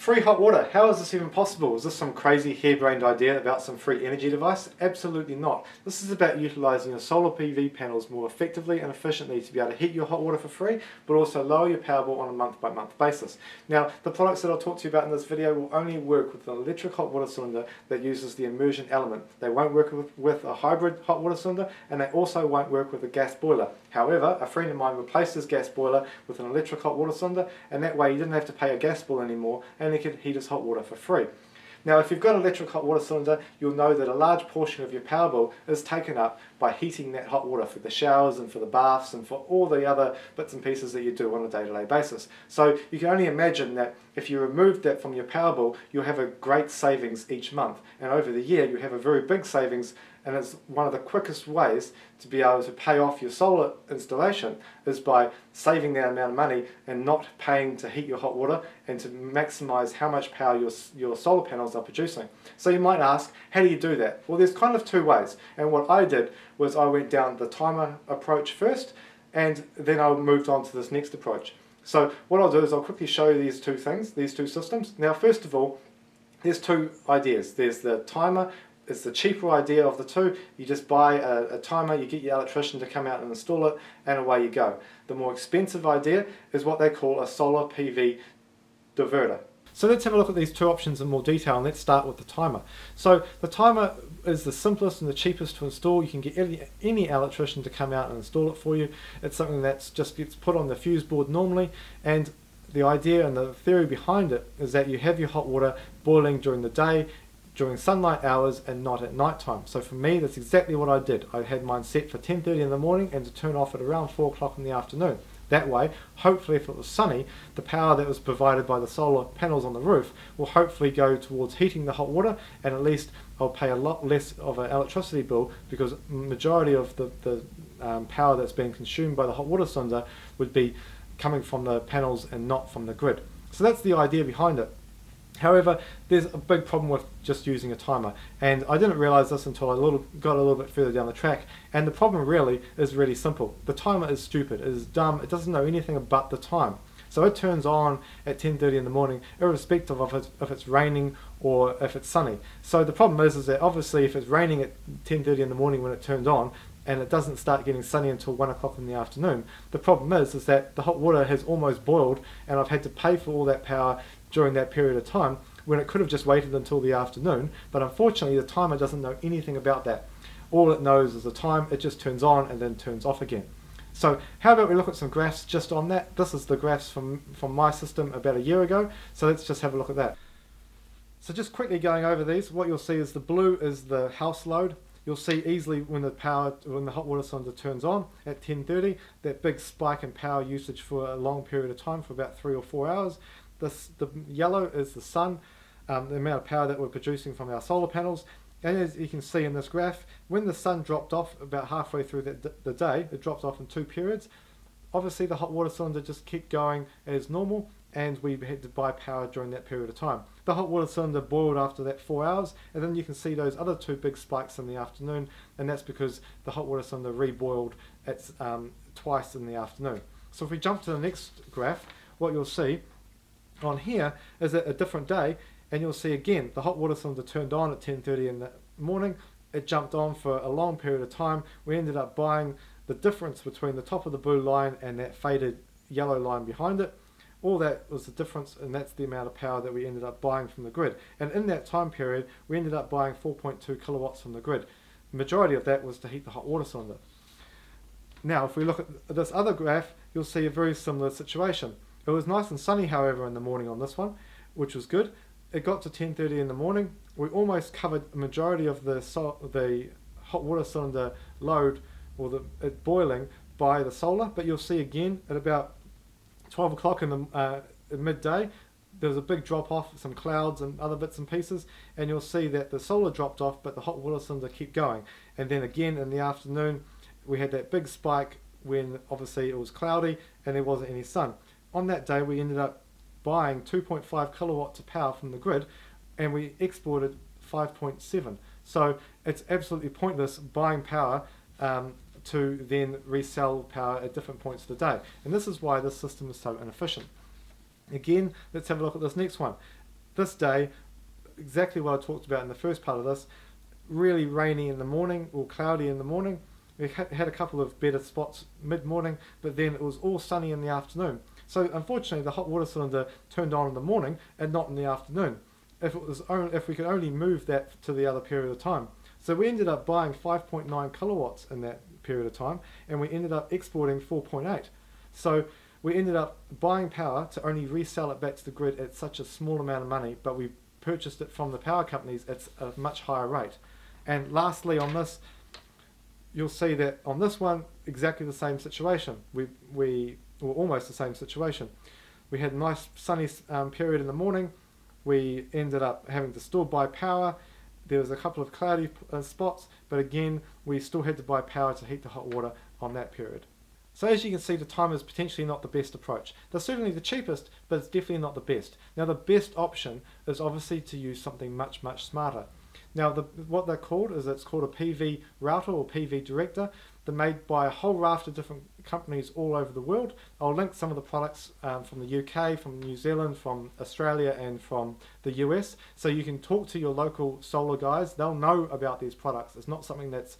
Free hot water, how is this even possible? Is this some crazy harebrained idea about some free energy device? Absolutely not. This is about utilising your solar PV panels more effectively and efficiently to be able to heat your hot water for free, but also lower your power bill on a month-by-month basis. Now, the products that I'll talk to you about in this video will only work with an electric hot water cylinder that uses the immersion element. They won't work with a hybrid hot water cylinder, and they also won't work with a gas boiler. However, a friend of mine replaced his gas boiler with an electric hot water cylinder, and that way he didn't have to pay a gas bill anymore, and he could heat his hot water for free. Now, if you've got an electric hot water cylinder, you'll know that a large portion of your power bill is taken up by heating that hot water for the showers and for the baths and for all the other bits and pieces that you do on a day-to-day basis. So you can only imagine that if you removed that from your power bill, you'll have a great savings each month. And over the year, you have a very big savings, and it's one of the quickest ways to be able to pay off your solar installation is by saving that amount of money and not paying to heat your hot water and to maximize how much power your solar panels are producing. So you might ask, how do you do that? Well, there's kind of two ways. And what I did was I went down the timer approach first, and then I moved on to this next approach. So what I'll do is I'll quickly show you these two things, these two systems. Now, first of all, there's two ideas. There's the timer. It's the cheaper idea of the two. You just buy a timer, you get your electrician to come out and install it, and away you go. The more expensive idea is what they call a solar PV diverter. So let's have a look at these two options in more detail, and let's start with the timer. So the timer is the simplest and the cheapest to install. You can get any electrician to come out and install it for you. It's something that just gets put on the fuse board normally, and the idea and the theory behind it is that you have your hot water boiling during the day, during sunlight hours, and not at night time. So for me, that's exactly what I did. I had mine set for 10:30 in the morning and to turn off at around 4 o'clock in the afternoon. That way, hopefully if it was sunny, the power that was provided by the solar panels on the roof will hopefully go towards heating the hot water, and at least I'll pay a lot less of an electricity bill because the majority of the power that's being consumed by the hot water cylinder would be coming from the panels and not from the grid. So that's the idea behind it. However, there's a big problem with just using a timer, and I didn't realize this until I got a little bit further down the track, and the problem really is really simple. The timer is stupid, it is dumb, it doesn't know anything about the time. So it turns on at 10:30 in the morning, irrespective of if it's raining or if it's sunny. So the problem is that obviously if it's raining at 10:30 in the morning when it turned on, and it doesn't start getting sunny until 1 o'clock in the afternoon, the problem is that the hot water has almost boiled, and I've had to pay for all that power during that period of time when it could have just waited until the afternoon. But unfortunately, the timer doesn't know anything about that. All it knows is the time, it just turns on and then turns off again. So how about we look at some graphs just on that? This is the graphs from my system about a year ago, so let's just have a look at that. So just quickly going over these, what you'll see is the blue is the house load. You'll see easily when the hot water cylinder turns on at 10:30, that big spike in power usage for a long period of time, for about 3 or 4 hours. The yellow is the sun, the amount of power that we're producing from our solar panels. And as you can see in this graph, when the sun dropped off about halfway through the day, it dropped off in 2 periods. Obviously the hot water cylinder just kept going as normal, and we had to buy power during that period of time. The hot water cylinder boiled after that 4 hours, and then you can see those other 2 big spikes in the afternoon, and that's because the hot water cylinder reboiled at, twice in the afternoon. So if we jump to the next graph, what you'll see on here is a different day, and you'll see again the hot water cylinder turned on at 10:30 in the morning. It jumped on for a long period of time. We ended up buying the difference between the top of the blue line and that faded yellow line behind it. All that was the difference, and that's the amount of power that we ended up buying from the grid. And in that time period, we ended up buying 4.2 kilowatts from the grid. The majority of that was to heat the hot water cylinder. Now, if we look at this other graph, you'll see a very similar situation. It was nice and sunny, however, in the morning on this one, which was good. It got to 10:30 in the morning. We almost covered a majority of the hot water cylinder load, or it boiling, by the solar. But you'll see again at about 12 o'clock in the midday, there was a big drop off, some clouds and other bits and pieces, and you'll see that the solar dropped off, but the hot water cylinder kept going. And then again in the afternoon, we had that big spike when obviously it was cloudy and there wasn't any sun. On that day, we ended up buying 2.5 kilowatts of power from the grid, and we exported 5.7. So it's absolutely pointless buying power to then resell power at different points of the day. And this is why this system is so inefficient. Again, let's have a look at this next one. This day, exactly what I talked about in the first part of this, really rainy in the morning or cloudy in the morning. We had a couple of better spots mid-morning, but then it was all sunny in the afternoon. So unfortunately the hot water cylinder turned on in the morning and not in the afternoon. If we could only move that to the other period of time. So we ended up buying 5.9 kilowatts in that period of time, and we ended up exporting 4.8. So we ended up buying power to only resell it back to the grid at such a small amount of money, but we purchased it from the power companies at a much higher rate. And lastly on this, you'll see that on this one, exactly the same situation. We were almost the same situation. We had a nice sunny period in the morning. We ended up having to still buy power. There was a couple of cloudy spots, but again, we still had to buy power to heat the hot water on that period. So as you can see, the timer is potentially not the best approach. They're certainly the cheapest, but it's definitely not the best. Now the best option is obviously to use something much, much smarter. Now what they're called is it's called a PV router or PV director. They're made by a whole raft of different companies all over the world. I'll link some of the products from the UK, from New Zealand, from Australia and from the US. So you can talk to your local solar guys. They'll know about these products. It's not something that's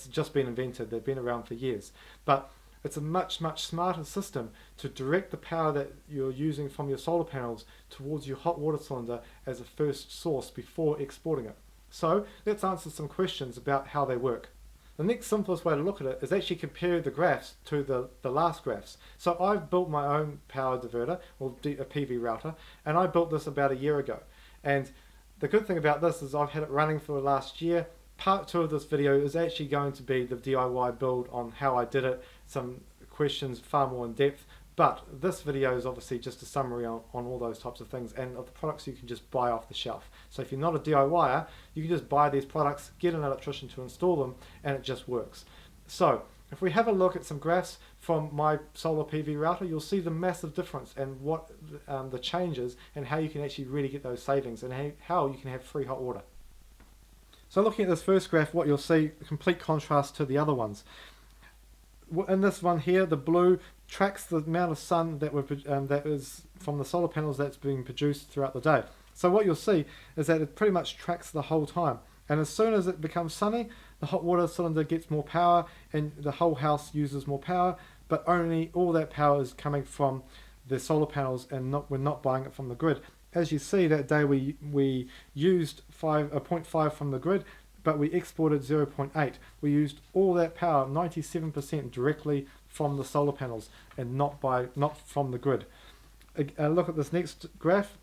just been invented. They've been around for years. But it's a much, much smarter system to direct the power that you're using from your solar panels towards your hot water cylinder as a first source before exporting it. So let's answer some questions about how they work. The next simplest way to look at it is actually compare the graphs to the last graphs. So I've built my own power diverter, or a PV router, and I built this about a year ago. And the good thing about this is I've had it running for the last year. Part 2 of this video is actually going to be the DIY build on how I did it, some questions far more in depth. But this video is obviously just a summary on all those types of things and of the products you can just buy off the shelf. So if you're not a DIYer, you can just buy these products, get an electrician to install them, and it just works. So if we have a look at some graphs from my solar PV router, you'll see the massive difference and what the changes and how you can actually really get those savings and how you can have free hot water. So looking at this first graph, what you'll see, a complete contrast to the other ones. In this one here, the blue tracks the amount of sun that is from the solar panels that's being produced throughout the day. So what you'll see is that it pretty much tracks the whole time. And as soon as it becomes sunny, the hot water cylinder gets more power and the whole house uses more power, but only all that power is coming from the solar panels and we're not buying it from the grid. As you see, that day we used 0.5 from the grid, but we exported 0.8. We used all that power, 97%, directly from the solar panels and not from the grid. Look at this next graph.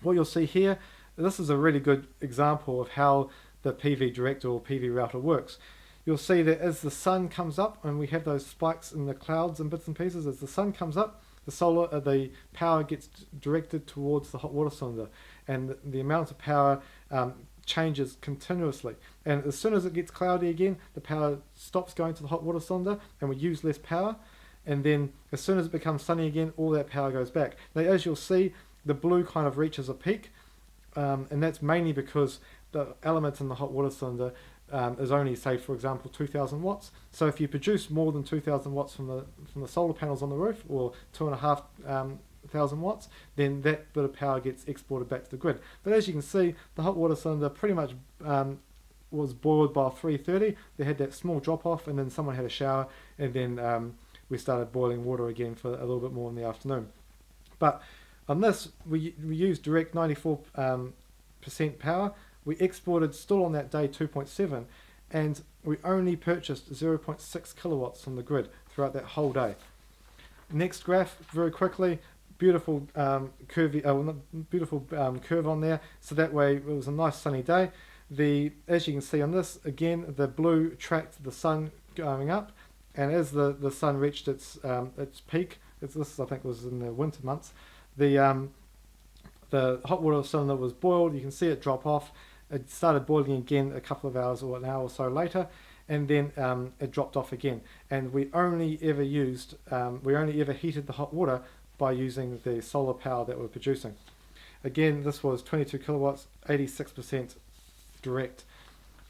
What you'll see here, this is a really good example of how the PV director or PV router works. You'll see that as the sun comes up, and we have those spikes in the clouds and bits and pieces, as the sun comes up, the power gets directed towards the hot water cylinder, and the amount of power changes continuously. And as soon as it gets cloudy again, the power stops going to the hot water cylinder and we use less power. And then as soon as it becomes sunny again, all that power goes back. Now, as you'll see, the blue kind of reaches a peak, and that's mainly because the element in the hot water cylinder is only, say, for example, 2,000 watts. So if you produce more than 2,000 watts from the solar panels on the roof, or 2,500 watts, then that bit of power gets exported back to the grid. But as you can see, the hot water cylinder pretty much was boiled by 3:30. They had that small drop off, and then someone had a shower, and then we started boiling water again for a little bit more in the afternoon. But on this, we used direct 94% power. We exported still on that day 2.7, and we only purchased 0.6 kilowatts from the grid throughout that whole day. Next graph, very quickly, beautiful curve on there. So that way it was a nice sunny day. As you can see on this, again, the blue tracked the sun going up, and as the sun reached its peak, this I think was in the winter months, the hot water cylinder was boiled. You can see it drop off. It started boiling again a couple of hours or an hour or so later, and then it dropped off again. And we only ever heated the hot water by using the solar power that we're producing. Again, this was 22 kilowatts, 86% direct.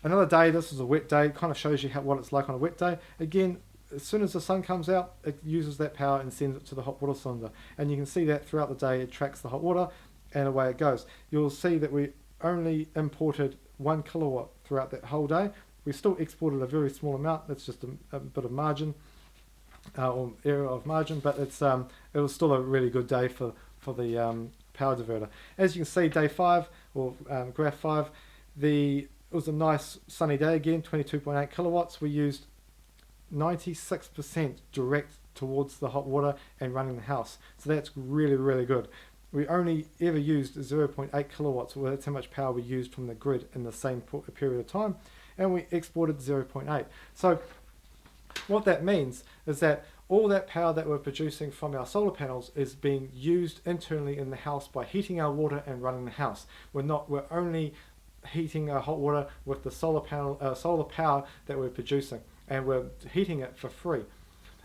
Another day, this was a wet day, kind of shows you what it's like on a wet day. Again, as soon as the sun comes out, it uses that power and sends it to the hot water cylinder. And you can see that throughout the day, it tracks the hot water, and away it goes. You'll see that we only imported 1 kilowatt throughout that whole day. We still exported a very small amount. That's just a bit of margin, or area of margin, but it was still a really good day for the power diverter. As you can see, day 5, or graph 5, it was a nice sunny day again, 22.8 kilowatts. We used 96% direct towards the hot water and running the house. So that's really, really good. We only ever used 0.8 kilowatts, well, that's how much power we used from the grid in the same period of time, and we exported 0.8. So what that means is that all that power that we're producing from our solar panels is being used internally in the house by heating our water and running the house. We're only heating our hot water with the solar power that we're producing, and we're heating it for free.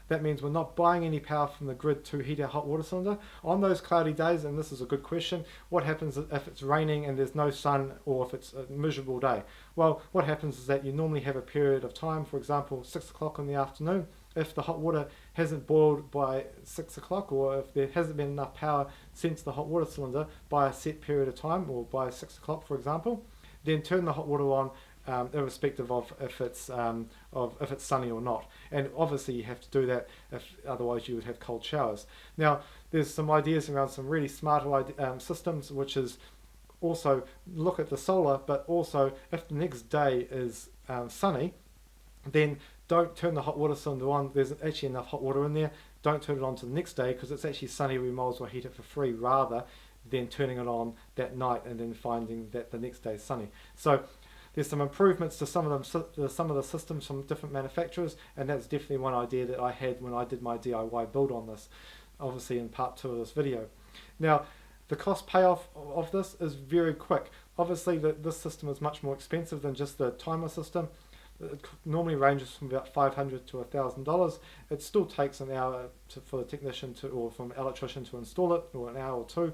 That means we're not buying any power from the grid to heat our hot water cylinder. On those cloudy days, and this is a good question, what happens if it's raining and there's no sun, or if it's a miserable day? Well, what happens is that you normally have a period of time, for example 6 o'clock in the afternoon. If the hot water hasn't boiled by 6 o'clock, or if there hasn't been enough power sent to the hot water cylinder by a set period of time, or by 6 o'clock for example, then turn the hot water on, irrespective of if it's sunny or not. And obviously you have to do that, otherwise you would have cold showers. Now there's some ideas around some really smart systems, which is also look at the solar, but also if the next day is sunny, then don't turn the hot water cylinder on. There's actually enough hot water in there. Don't turn it on to the next day, because it's actually sunny. We might as well heat it for free rather than turning it on that night and then finding that the next day is sunny. So there's some improvements to some of the systems from different manufacturers, and that's definitely one idea that I had when I did my DIY build on this, obviously in part 2 of this video. Now the cost payoff of this is very quick. Obviously this system is much more expensive than just the timer system. It normally ranges from about $500 to $1,000. It still takes an hour for the technician or from an electrician to install it, or an hour or 2.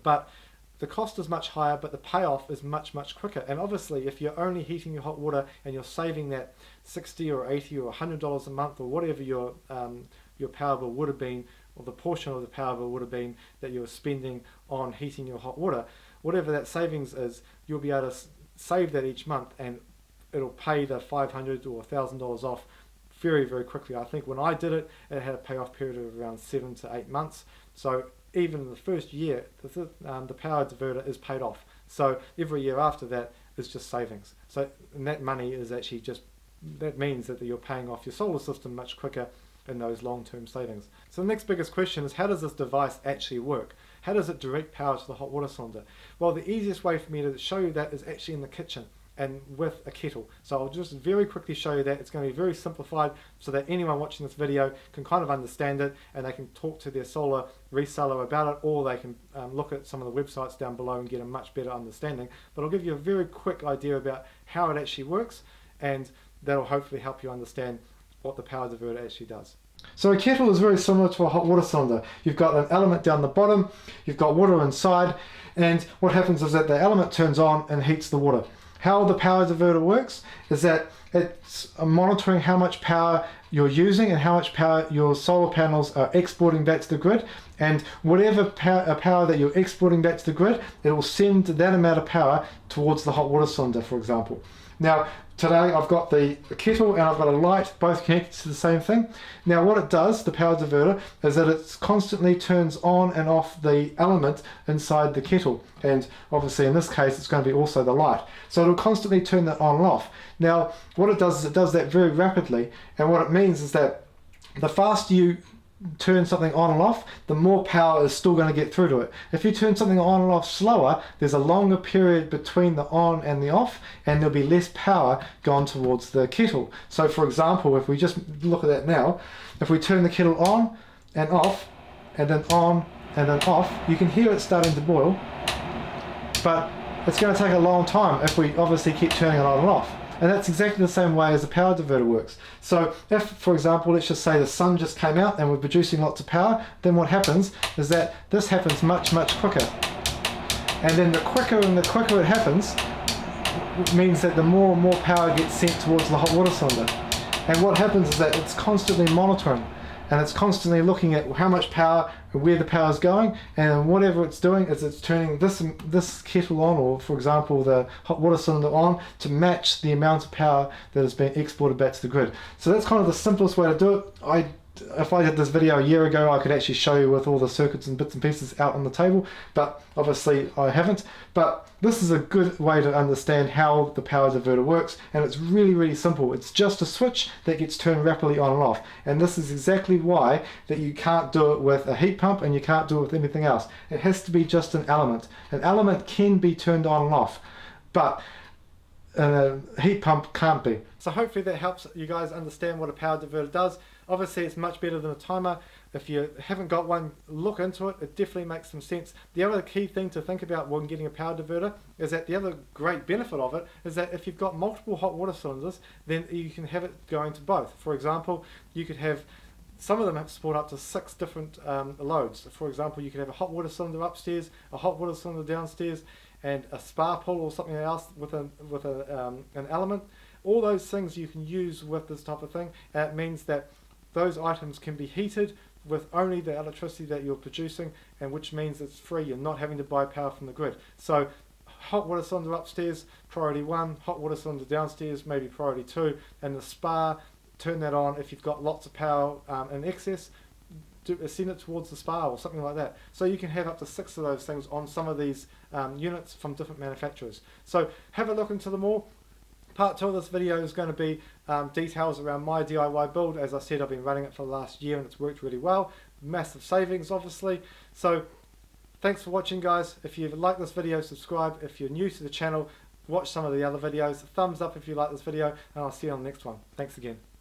But the cost is much higher, but the payoff is much, much quicker. And obviously if you're only heating your hot water and you're saving that $60 or $80 or $100 a month, or whatever your power bill would have been, or the portion of the power bill would have been that you were spending on heating your hot water, whatever that savings is, you'll be able to save that each month, and it'll pay the $500 or $1,000 off very, very quickly. I think when I did it, it had a payoff period of around 7 to 8 months. So even in the first year, the power diverter is paid off. So every year after that is just savings. So and that money is actually that means that you're paying off your solar system much quicker in those long-term savings. So the next biggest question is, how does this device actually work? How does it direct power to the hot water cylinder? Well, the easiest way for me to show you that is actually in the kitchen, and with a kettle. So I'll just very quickly show you that. It's going to be very simplified so that anyone watching this video can kind of understand it, and they can talk to their solar reseller about it, or they can look at some of the websites down below and get a much better understanding. But I'll give you a very quick idea about how it actually works, and that'll hopefully help you understand what the power diverter actually does. So a kettle is very similar to a hot water cylinder. You've got an element down the bottom, you've got water inside, and what happens is that the element turns on and heats the water. How the power diverter works is that it's monitoring how much power you're using and how much power your solar panels are exporting back to the grid, and whatever power that you're exporting back to the grid, it will send that amount of power towards the hot water cylinder, for example. Now today I've got the kettle and I've got a light, both connected to the same thing. Now what it does, the power diverter, is that it constantly turns on and off the element inside the kettle, and obviously in this case it's going to be also the light. So it'll constantly turn that on and off. Now what it does is it does that very rapidly, and what it means is that the faster you turn something on and off, the more power is still going to get through to it. If you turn something on and off slower, there's a longer period between the on and the off, and there'll be less power gone towards the kettle. So for example, if we just look at that now, if we turn the kettle on and off, and then on and then off, you can hear it starting to boil, but it's going to take a long time if we obviously keep turning it on and off. And that's exactly the same way as the power diverter works. So if, for example, let's just say the sun just came out and we're producing lots of power, then what happens is that this happens much, much quicker. And then the quicker it happens, means that the more and more power gets sent towards the hot water cylinder. And what happens is that it's constantly monitoring. and it's constantly looking at how much power and where the power is going, and whatever it's doing is it's turning this kettle on, or for example the hot water cylinder on, to match the amount of power that is being exported back to the grid. So that's kind of the simplest way to do it. If I did this video a year ago, I could actually show you with all the circuits and bits and pieces out on the table, but obviously I haven't. But this is a good way to understand how the power diverter works, and it's really, really simple. It's just a switch that gets turned rapidly on and off, and this is exactly why that you can't do it with a heat pump and you can't do it with anything else. It has to be just an element. An element can be turned on and off, but a heat pump can't be. So hopefully that helps you guys understand what a power diverter does. Obviously it's much better than a timer. If you haven't got one, look into it. It definitely makes some sense. The other key thing to think about when getting a power diverter is that the other great benefit of it is that if you've got multiple hot water cylinders, then you can have it going to both. For example, you could have, some of them have support up to 6 different loads. For example, you could have a hot water cylinder upstairs, a hot water cylinder downstairs, and a spa pool or something else with an element. All those things you can use with this type of thing. It means that those items can be heated with only the electricity that you're producing, and which means it's free. You're not having to buy power from the grid. So hot water cylinder upstairs, priority 1, hot water cylinder downstairs, maybe priority 2, and the spa, turn that on if you've got lots of power in excess, send it towards the spa or something like that. So you can have up to 6 of those things on some of these units from different manufacturers. So have a look into them all. Part 2 of this video is going to be details around my DIY build. As I said, I've been running it for the last year and it's worked really well. Massive savings, obviously. So thanks for watching, guys. If you like this video, subscribe. If you're new to the channel, watch some of the other videos. Thumbs up if you like this video, and I'll see you on the next one. Thanks again.